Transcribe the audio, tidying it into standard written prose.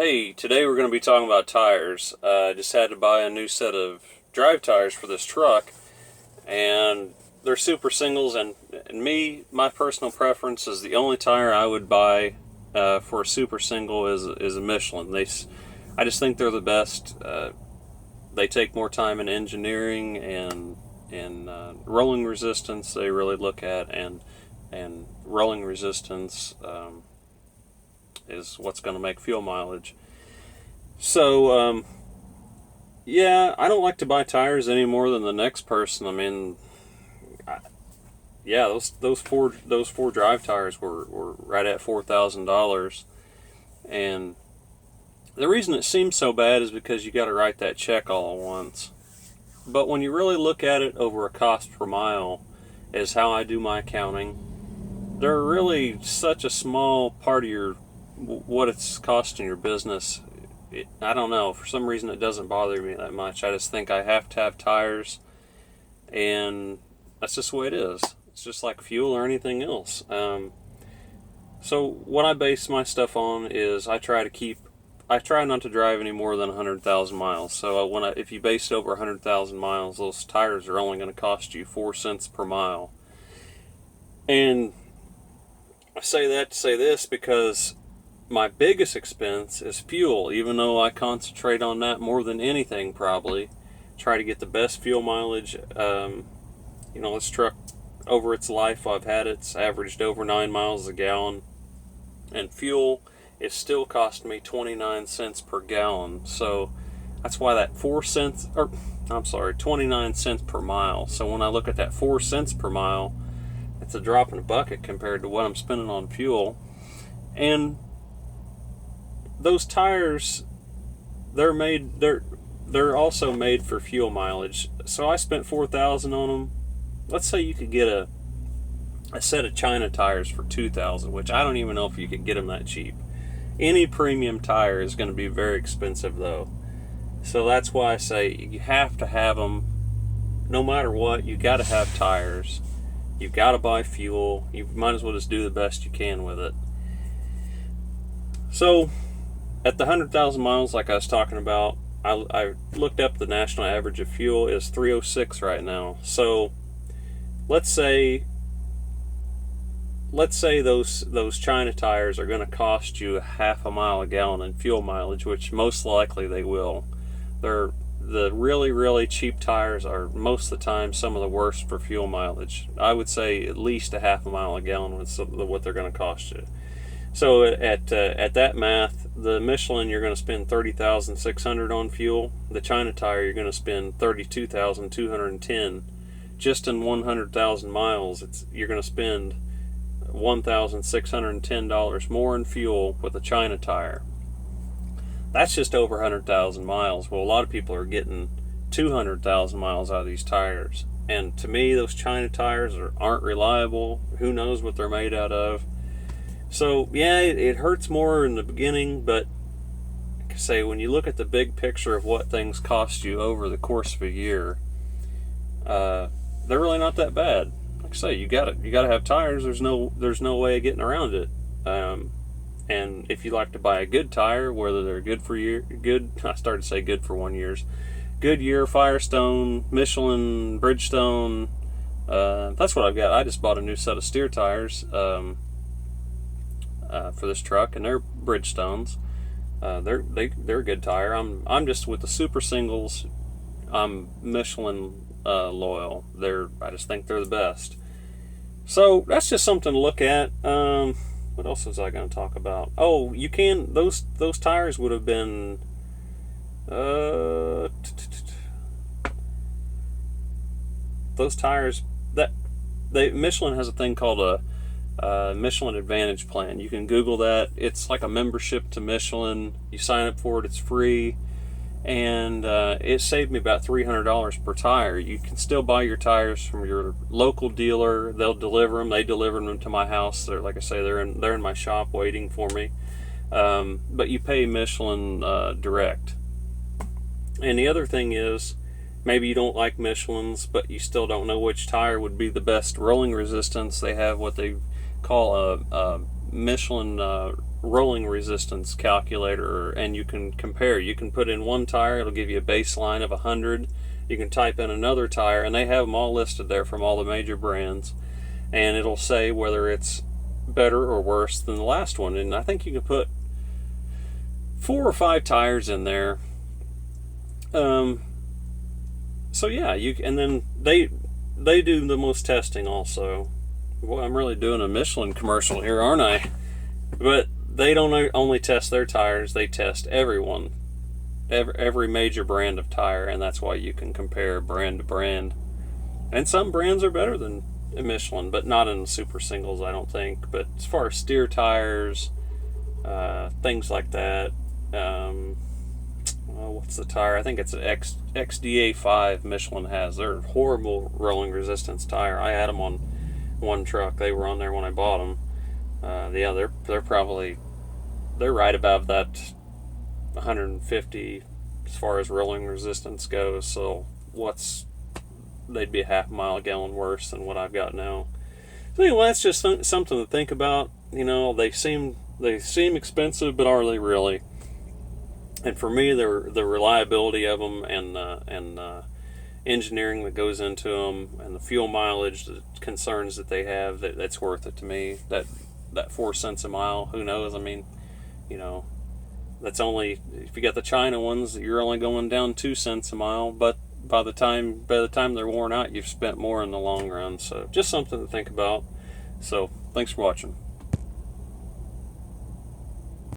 Hey, today we're going to be talking about tires. I just had to buy a new set of drive tires for this truck, and they're super singles. And my personal preference is the only tire I would buy for a super single is a Michelin. I just think they're the best. They take more time in engineering and rolling resistance. They really look at and rolling resistance. Is what's going to make fuel mileage. So, yeah, I don't like to buy tires any more than the next person. I mean, yeah, those four drive tires were right at $4,000, and the reason it seems so bad is because you got to write that check all at once. But when you really look at it over a cost per mile, is how I do my accounting. They're really such a small part of what it's costing your business. I don't know. For some reason, it doesn't bother me that much. I just think I have to have tires, and that's just the way it is. It's just like fuel or anything else. So what I base my stuff on is I try not to drive any more than 100,000 miles. So if you base it over 100,000 miles, those tires are only going to cost you 4 cents per mile. And I say that to say this because my biggest expense is fuel, even though I concentrate on that more than anything probably. Try to get the best fuel mileage. This truck, over its life I've had it's averaged over 9 miles a gallon. And fuel is still costing me 29 cents per gallon. So that's why that 29 cents per mile. So when I look at that 4 cents per mile, it's a drop in the bucket compared to what I'm spending on fuel. And those tires, they're also made for fuel mileage. So I spent $4,000 on them. Let's say you could get a set of China tires for $2,000, which I don't even know if you could get them that cheap. Any premium tire is going to be very expensive though. So that's why I say you have to have them. No matter what, you got to have tires. You've got to buy fuel. You might as well just do the best you can with it. So at the 100,000 miles, like I was talking about, I looked up the national average of fuel is 306 right now. So let's say those China tires are going to cost you half a mile a gallon in fuel mileage, which most likely they will. The really, really cheap tires are most of the time some of the worst for fuel mileage. I would say at least a half a mile a gallon with what they're going to cost you. So at that math, the Michelin you're going to spend $30,600 on fuel. The China tire you're going to spend $32,210. Just in 100,000 miles, you're going to spend $1,610 more in fuel with a China tire. That's just over 100,000 miles. Well, a lot of people are getting 200,000 miles out of these tires. And to me, those China tires aren't reliable. Who knows what they're made out of. So, yeah, it hurts more in the beginning, but like I say, when you look at the big picture of what things cost you over the course of a year, they're really not that bad. Like I say, you gotta have tires. There's no way of getting around it. And if you like to buy a good tire, whether they're I started to say good for 1 year. Goodyear, Firestone, Michelin, Bridgestone. That's what I've got. I just bought a new set of steer tires for this truck, and they're Bridgestones. They're a good tire. I'm just with the super singles. I'm Michelin loyal. I just think they're the best. So that's just something to look at. What else was I going to talk about? Oh, you can those tires would have been those tires that Michelin has a thing called a Michelin Advantage plan. You can Google that. It's like a membership to Michelin. You sign up for it. It's free. And it saved me about $300 per tire. You can still buy your tires from your local dealer. They'll deliver them. They deliver them to my house. Like I say, they're in my shop waiting for me. But you pay Michelin direct. And the other thing is, maybe you don't like Michelins, but you still don't know which tire would be the best rolling resistance. They have what they call a Michelin rolling resistance calculator, and you can compare. You can put in one tire, it'll give you a baseline of 100. You can type in another tire, and they have them all listed there from all the major brands, and it'll say whether it's better or worse than the last one. And I think you can put 4 or 5 tires in there. So yeah, and then they do the most testing also. Well, I'm really doing a Michelin commercial here, aren't I? But they don't only test their tires; they test everyone, every major brand of tire, and that's why you can compare brand to brand. And some brands are better than Michelin, but not in super singles, I don't think. But as far as steer tires, things like that. What's the tire? I think it's an XDA5 Michelin has. They're horrible rolling resistance tire. I had them on one truck. They were on there when I bought them. They're right above that 150 as far as rolling resistance goes. So they'd be a half mile a gallon worse than what I've got now. So anyway, that's just something to think about. They seem expensive, but are they really? And for me, the reliability of them and engineering that goes into them and the fuel mileage, the concerns that they have, that's worth it to me. That 4 cents a mile, who knows? I mean, that's only, if you got the China ones, you're only going down 2 cents a mile. But by the time they're worn out, you've spent more in the long run. So just something to think about. So thanks for watching.